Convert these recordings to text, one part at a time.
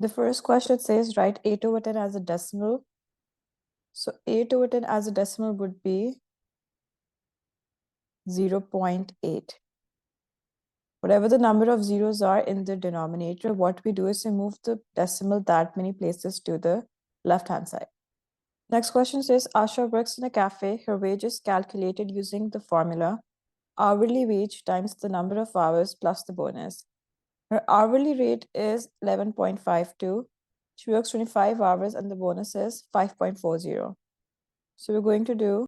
The first question says write 8 over 10 as a decimal. So 8 over 10 as a decimal would be 0.8. Whatever the number of zeros are in the denominator, what we do is we move the decimal that many places to the left-hand side. Next question says, Asha works in a cafe. Her wage is calculated using the formula hourly wage times the number of hours plus the bonus. Her hourly rate is 11.52. She works 25 hours and the bonus is 5.40. So we're going to do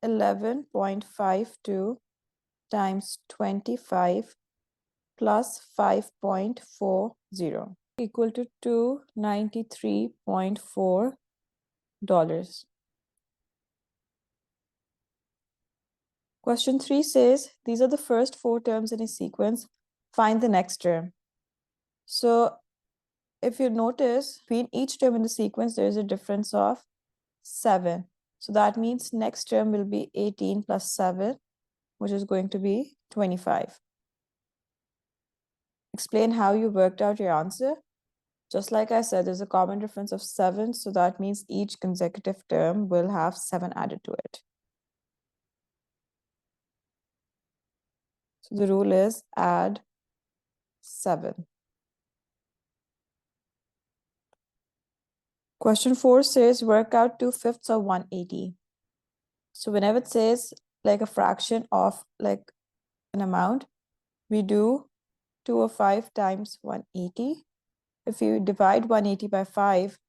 11.52 times 25 plus 5.40 equal to $293.4. Question 3 says, these are the first 4 terms in a sequence. Find the next term. So if you notice, between each term in the sequence, there is a difference of 7. So that means next term will be 18 plus 7, which is going to be 25. Explain how you worked out your answer. Just like I said, there's a common difference of 7. So that means each consecutive term will have 7 added to it. So the rule is add 7. Question 4 says work out 2/5 of 180. So whenever it says like a fraction of like an amount, we do 2 over 5 times 180. If you divide 180 by 5,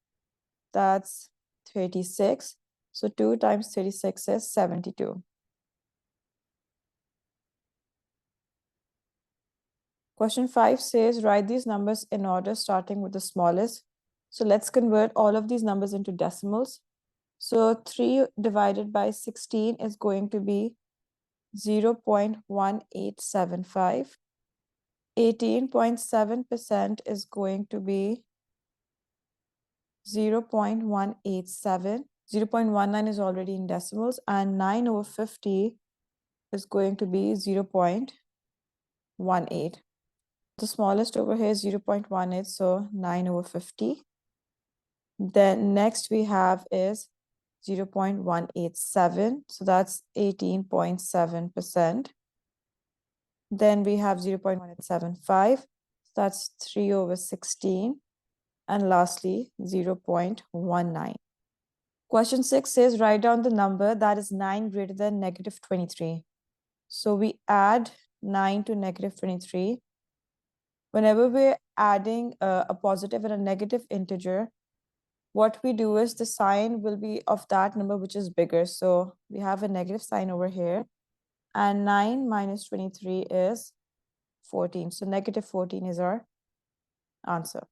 that's 36. So 2 times 36 is 72. Question 5 says write these numbers in order starting with the smallest. So let's convert all of these numbers into decimals. So 3 divided by 16 is going to be 0.1875. 18.7% is going to be 0.187. 0.19 is already in decimals, and 9 over 50 is going to be 0.18. The smallest over here is 0.18, so 9 over 50. Then next we have is 0.187, so that's 18.7%. Then we have 0.175, so that's 3 over 16. And lastly, 0.19. Question 6 says write down the number that is 9 greater than negative 23. So we add 9 to negative 23. Whenever we're adding a positive and a negative integer, what we do is the sign will be of that number which is bigger. So we have a negative sign over here, and 9 minus 23 is 14. So negative 14 is our answer.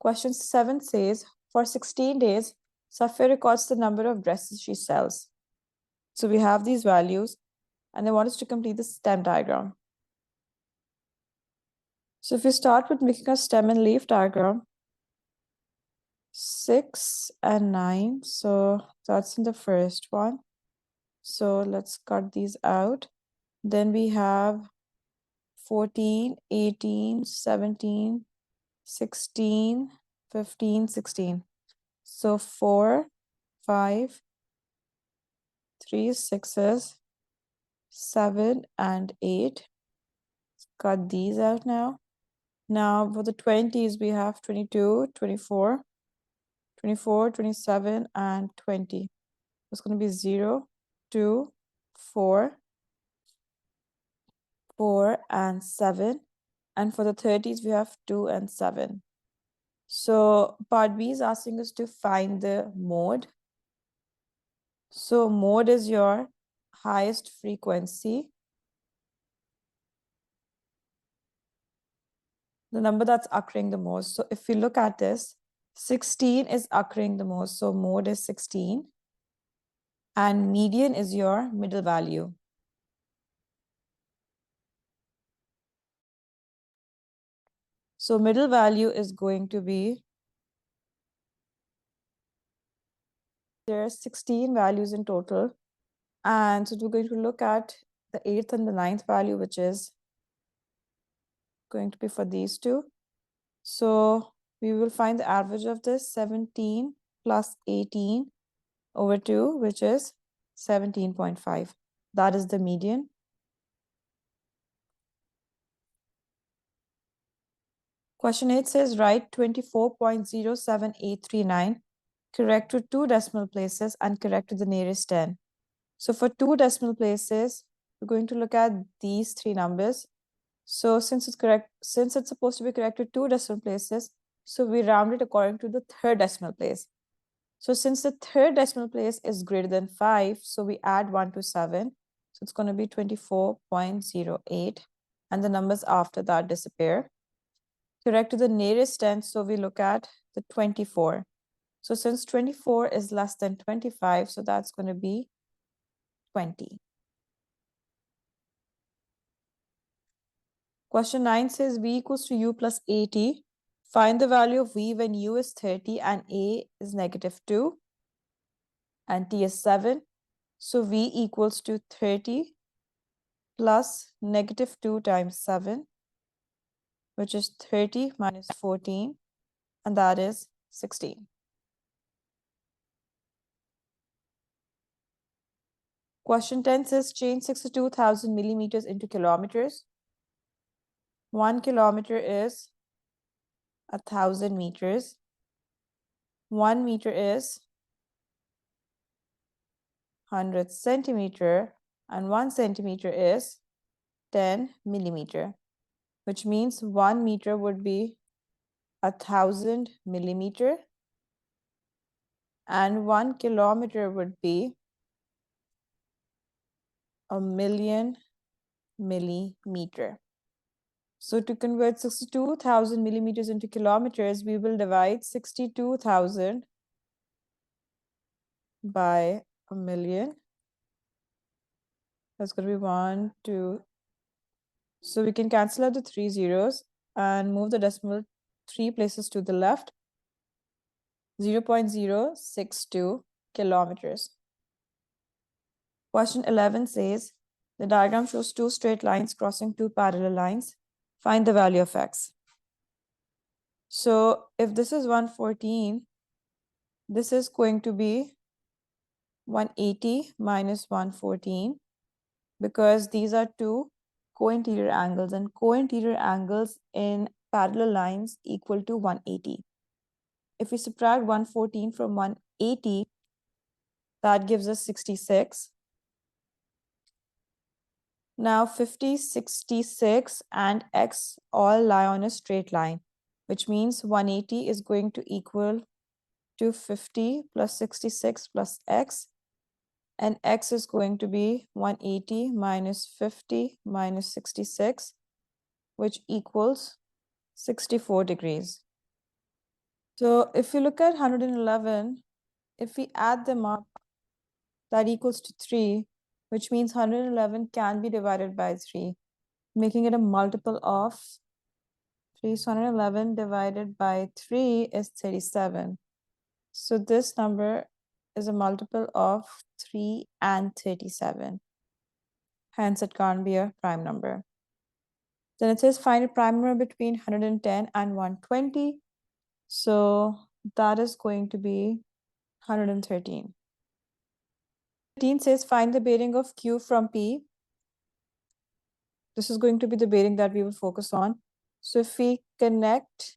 Question 7 says, for 16 days, Safia records the number of dresses she sells. So we have these values, and they want us to complete the stem diagram. So if we start with making a stem and leaf diagram, 6 and 9, so that's in the first one. So let's cut these out. Then we have 14, 18, 17, 16, 15, 16. So 4, 5, 3 6s, 7 and 8. Let's cut these out now. Now for the 20s, we have 22, 24, 24, 27, and 20. It's going to be 0, 2, 4, 4, and 7. And for the 30s, we have 2 and 7. So part B is asking us to find the mode. So mode is your highest frequency, the number that's occurring the most. So if we look at this, 16 is occurring the most. So mode is 16. And median is your middle value. So middle value is going to be, there are 16 values in total. And so we're going to look at the 8th and the 9th value, which is going to be for these two. So we will find the average of this 17 plus 18 over 2, which is 17.5. That is the median. Question 8 says write 24.07839 correct to 2 decimal places and correct to the nearest 10. So for 2 decimal places, we're going to look at these 3 numbers. So since it's supposed to be correct to 2 decimal places, so we round it according to the 3rd decimal place. So since the 3rd decimal place is greater than 5, so we add 1 to 7. So it's going to be 24.08, and the numbers after that disappear. Correct to the nearest 10, so we look at the 24. So since 24 is less than 25, so that's going to be 20. Question 9 says v equals to u plus at. Find the value of v when u is 30 and a is negative 2 and t is 7. So v equals to 30 plus negative 2 times 7, which is 30 minus 14, and that is 16. Question 10 says change 62,000 millimeters into kilometers. 1 kilometer is 1,000 meters. 1 meter is 100 centimeter, and 1 centimeter is 10 millimeter, which means 1 meter would be 1,000 millimeter and 1 kilometer would be 1,000,000 millimeter. So to convert 62,000 millimeters into kilometers, we will divide 62,000 by 1,000,000. That's going to be 1, 2. So we can cancel out the 3 zeros and move the decimal 3 places to the left. 0.062 kilometers. Question 11 says, the diagram shows 2 straight lines crossing 2 parallel lines. Find the value of x. So if this is 114, this is going to be 180 minus 114, because these are 2 co-interior angles, and co-interior angles in parallel lines equal to 180. If we subtract 114 from 180, that gives us 66. Now 50, 66, and x all lie on a straight line, which means 180 is going to equal to 50 plus 66 plus x, and x is going to be 180 minus 50 minus 66, which equals 64 degrees. So if you look at 111, if we add them up, that equals to 3, which means 111 can be divided by 3, making it a multiple of 3. So 111 divided by 3 is 37. So this number is a multiple of 3 and 37. Hence, it can't be a prime number. Then it says find a prime number between 110 and 120. So that is going to be 113. 13 says find the bearing of Q from P. This is going to be the bearing that we will focus on. So if we connect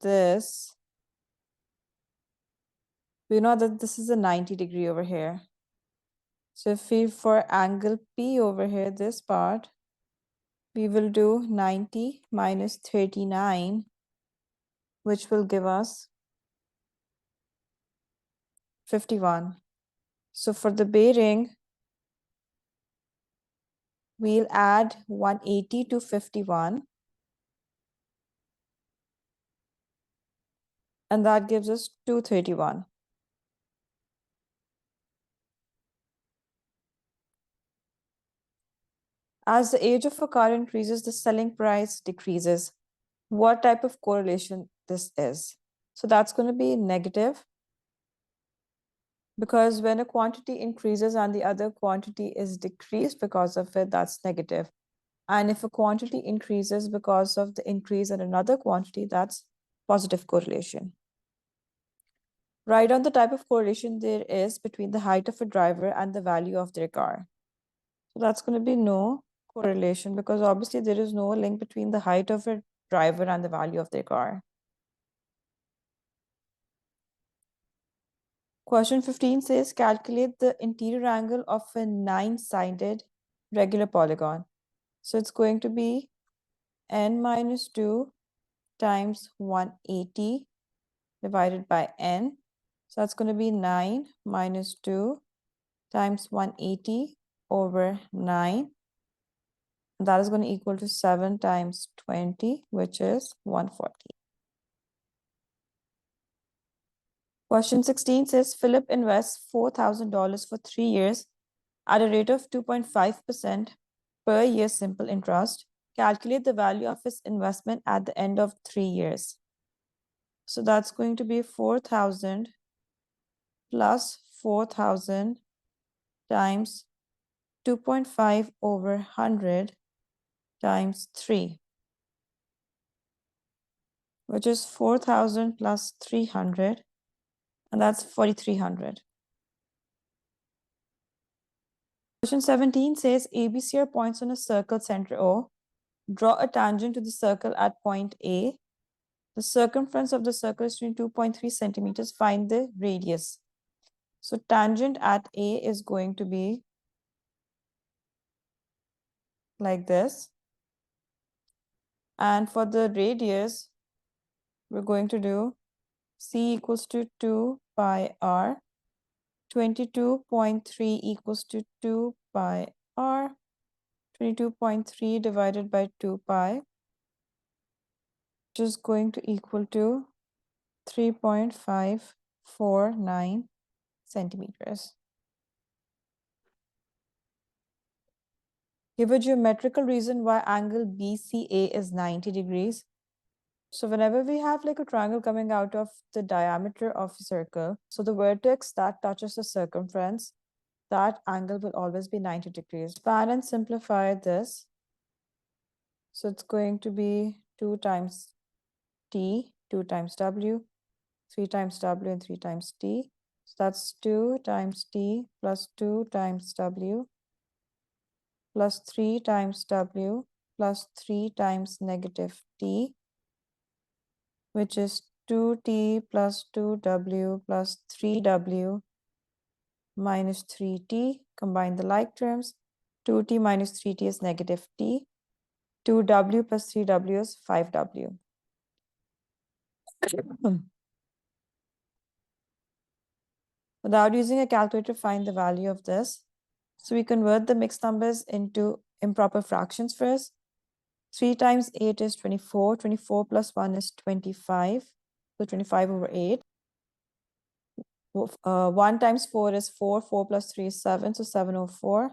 this, we know that this is a 90 degree over here. So if we, for angle P over here, this part, we will do 90 minus 39, which will give us 51. So for the bearing, we'll add 180 to 51. And that gives us 231. As the age of a car increases, the selling price decreases. What type of correlation this is? So that's going to be negative, because when a quantity increases and the other quantity is decreased because of it, that's negative. And if a quantity increases because of the increase in another quantity, that's positive correlation. Write down the type of correlation there is between the height of a driver and the value of their car. So that's going to be no correlation because obviously there is no link between the height of a driver and the value of their car. Question 15 says, calculate the interior angle of a 9-sided regular polygon. So it's going to be n minus 2 times 180 divided by n. So that's going to be 9 minus 2 times 180 over 9. That is going to equal to 7 times 20, which is 140. Question 16 says, Philip invests $4,000 for 3 years at a rate of 2.5% per year simple interest. Calculate the value of his investment at the end of 3 years. So that's going to be 4,000 plus 4,000 times 2.5 over 100 times 3, which is 4,000 plus 300, and that's 4,300. Question 17 says ABC are points on a circle center O. Draw a tangent to the circle at point A. The circumference of the circle is 22.3 centimeters. Find the radius. So tangent at A is going to be like this. And for the radius, we're going to do C equals to 2 pi r. 22.3 equals to 2 pi r. 22.3 divided by 2 pi, which is going to equal to 3.549 centimeters. Give a geometrical reason why angle BCA is 90 degrees. So whenever we have like a triangle coming out of the diameter of a circle, so the vertex that touches the circumference, that angle will always be 90 degrees. Expand and simplify this. So it's going to be 2 times T, 2 times W, 3 times W, and 3 times T. So that's 2 times T plus 2 times W plus 3 times W plus 3 times negative T, which is 2T plus 2W plus 3W minus 3T. Combine the like terms. 2T minus 3T is negative T. 2W plus 3W is 5W. Without using a calculator, find the value of this. So we convert the mixed numbers into improper fractions first. 3 times 8 is 24. 24 plus 1 is 25. So 25 over 8. 1 times 4 is 4. 4 plus 3 is 7. So 7 over 4.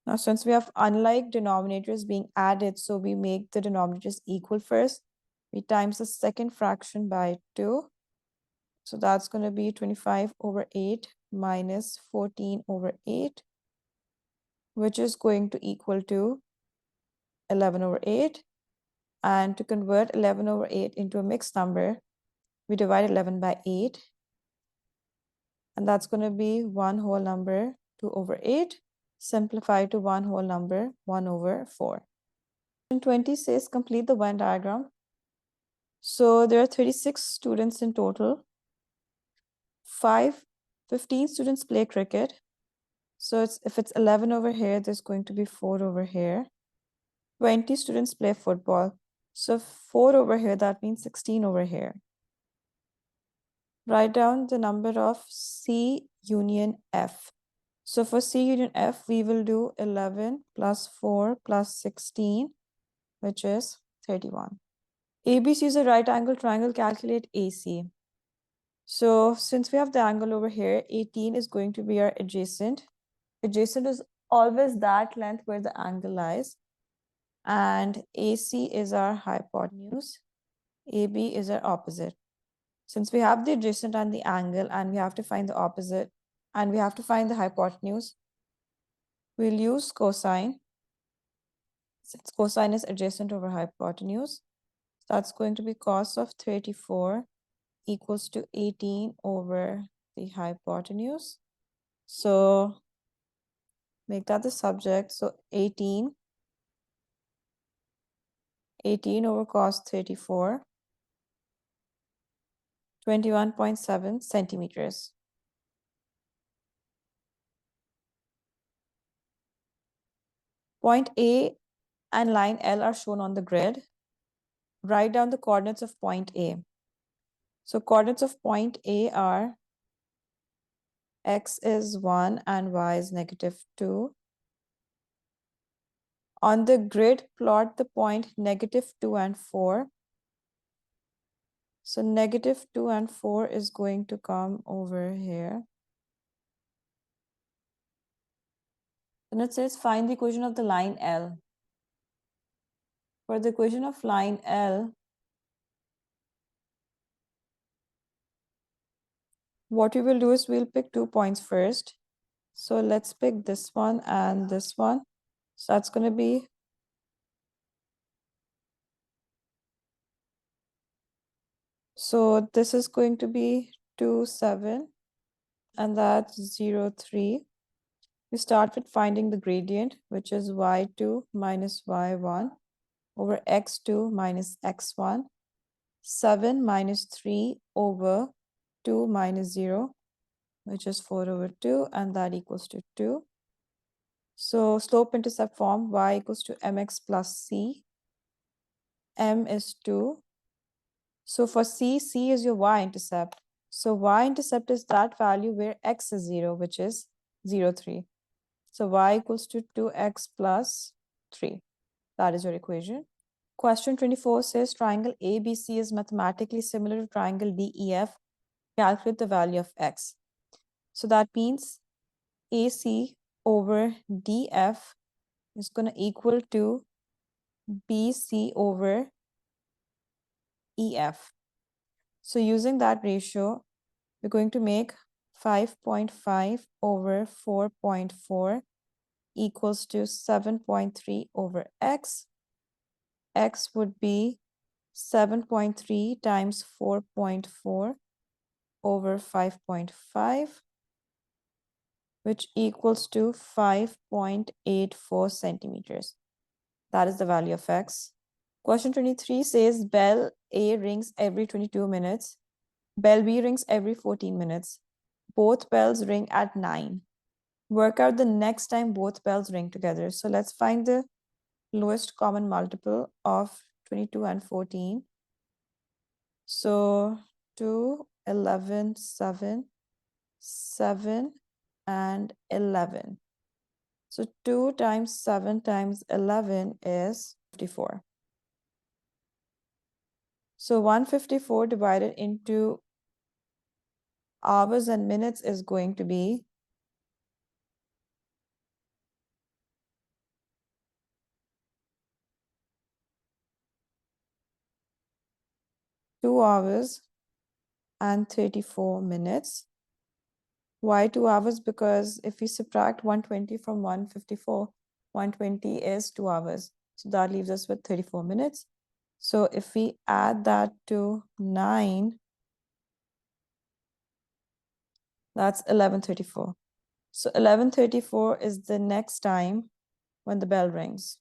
Now, since we have unlike denominators being added, so we make the denominators equal first. We times the second fraction by 2. So that's going to be 25 over 8 minus 14 over 8, which is going to equal to 11 over 8. And to convert 11 over 8 into a mixed number, we divide 11 by 8. And that's going to be 1 whole number, 2 over 8. Simplify to 1 whole number, 1 over 4. And 20 says complete the Venn diagram. So there are 36 students in total. 15 students play cricket. So if it's 11 over here, there's going to be 4 over here. 20 students play football. So 4 over here, that means 16 over here. Write down the number of C union F. So for C union F, we will do 11 plus 4 plus 16, which is 31. ABC is a right angle triangle. Calculate AC. So since we have the angle over here, 18 is going to be our adjacent. Adjacent is always that length where the angle lies. And AC is our hypotenuse. AB is our opposite. Since we have the adjacent and the angle, and we have to find the opposite, and we have to find the hypotenuse, we'll use cosine. since cosine is adjacent over hypotenuse, that's going to be cos of 34 equals to 18 over the hypotenuse. So make that the subject. So 18 over cos 34, 21.7 centimeters. Point A and line L are shown on the grid. Write down the coordinates of point A. So coordinates of point A are x is 1 and y is -2. On the grid, plot the point -2 and 4. So -2 and 4 is going to come over here. Then it says find the equation of the line L. For the equation of line L, what we will do is we'll pick 2 points first. So let's pick this one and this one. So that's going to be this is going to be 2, 7, and that's 0, 3. We start with finding the gradient, which is y2 minus y1 over x2 minus x1, 7 minus 3 over 2 minus 0, which is 4 over 2, and that equals to 2. So slope-intercept form, y equals to mx plus c. M is 2. So for c, c is your y-intercept. So y-intercept is that value where x is 0, which is 0, 3. So y equals to 2x plus 3. That is your equation. Question 24 says triangle ABC is mathematically similar to triangle DEF. Calculate the value of x. So that means AC over DF is going to equal to BC over EF. So using that ratio, we're going to make 5.5 over 4.4 equals to 7.3 over x. X would be 7.3 times 4.4 over 5.5, which equals to 5.84 centimeters. That is the value of x. Question 23 says bell A rings every 22 minutes. Bell B rings every 14 minutes. Both bells ring at 9. Work out the next time both bells ring together. So let's find the lowest common multiple of 22 and 14. So 2, 11, 7, 7, and 11. So 2 times 7 times 11 is 54. So 154 divided into hours and minutes is going to be 2 hours and 34 minutes. Why 2 hours? Because if we subtract 120 from 154, 120 is 2 hours. So that leaves us with 34 minutes. So if we add that to 9, that's 11:34. So 11:34 is the next time when the bell rings.